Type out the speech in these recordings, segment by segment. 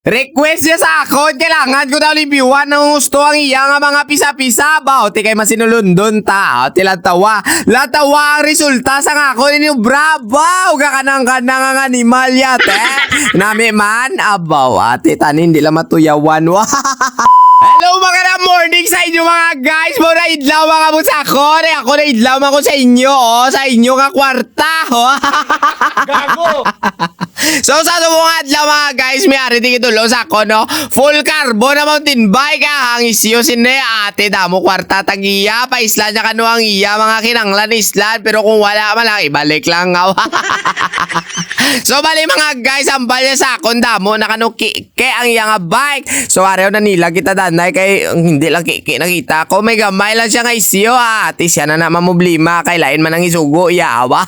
Request niya sa akon, kailangan ko daw libyuan ng gusto ang iya nga mga pisa-pisa ba? O ti kay masinulundon ta, o ti latawa. Latawa ang resulta sa nga ako ninyo, bravo! Gakanang-kanang ang animal yate. Nami man, abaw, ate tanin, di lang matuyawan. Hello mga morning sa inyo mga guys. Muna idlaw mga busakon. Ako na idlaw ako sa inyo, sa inyo nga kwarta. Gago! So sa mga adlaw mga guys, may ari di kitulo sa ako no. Full carbo na mountain bike ang isyo sine ate damo kwarta tagiya pa isla niya kanu ang iya mga kinanglan islan pero kung wala man lang ibalik lang nga. So bali mga guys, ang balya sa akon damo nakano kike ang iya nga bike. So arew na nila kita danay kay hindi lang kike nakita ko may gamay lang siya nga isyo ate siya na naman problema kay lain man ang isugo yawa.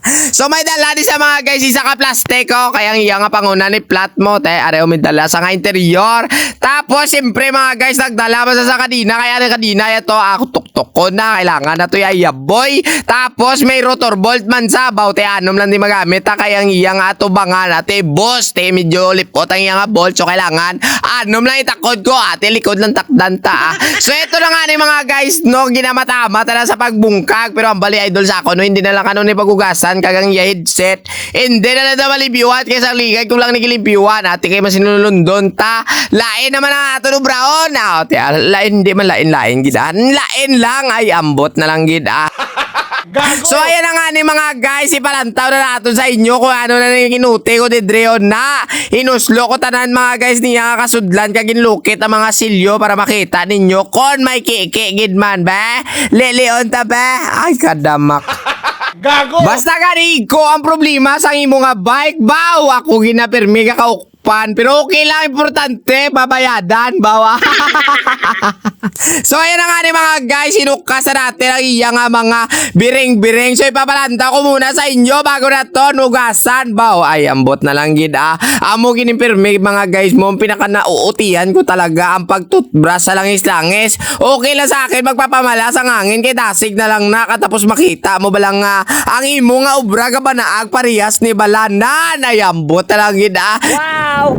So may dala di sa mga guys isa ka plastiko kaya ang iya nga panguna ni plat mo te areho may dala sa nga interior. Tapos siyempre mga guys nagdala mo sa kadina kaya na kadina ito ako tuktok ko na kailangan na to ya boy. Tapos may rotor bolt man sa baw te anom lang di magamit kaya ang iya nga ato bangan ate boss te medyo lipot ang iya nga bolt so kailangan anom lang itakod ko ate likod lang takdan ta. So ito na nga ni mga guys no ginamatama tala sa pagbungkag pero ang bali idol sa ako no hindi na lang ano ni pagugasan kagang iya headset. Hindi na lang malibiwan kaysa ligay kung lang nagilibiwan ate kayo masinulundon ta. Lain naman ang ato no brown. Lain hindi man lain gidan. Lain lang ay ambot na lang gida. Gago! So ayan na nga ni mga guys, ipalantaw na natin sa inyo kung ano na kinuti ko di Dreo na inuslo ko tanan mga guys niya kasudlan kaginlukit ang mga silyo para makita ninyo kon may kiki gidman ba? Leleon ta ba? Ay kadamak. Gago! Basta gani ko ang problema sa imo nga bike baw ako ginapirmi ka kaukpan pero okay lang importante babayadan bawa. So ayan na nga ni mga guys inukas na natin ang iya nga mga biring-biring so ipapalanta ko muna sa inyo bago na to nugasan baw ay ambot na lang gid amo ginipirmi mga guys mo pinaka nauutian ko talaga ang pagtutbrush sa langis-langis okay lang sa akin magpapamala sa hangin kay dasig na lang na katapos makita mo balang ang imo nga obra ka ba naag parehas ni balanan ay ambot na lang gid Wow!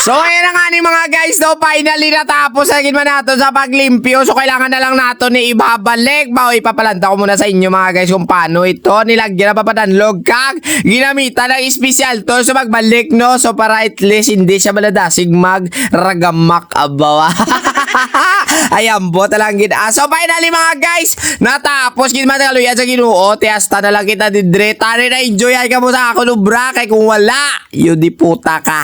So ayan na nga ni mga guys no, finally natapos agad man nato sa paglimpyo. So kailangan na lang nato ni ibabalik. Bao ipapalanta ko muna sa inyo mga guys kung paano ito. Nilagyan na papadanlog kag ginamitan ng special tool so magbalik no. So para at least hindi siya maladasig magragamak abawa. Ayan po talang gid. So finally mga guys, natapos gid man kaluyan sa Ginoo. Tiasta na lang kita didre. Tani na enjoy ka mo sa ako lubra kay kung wala, yun di puta ka.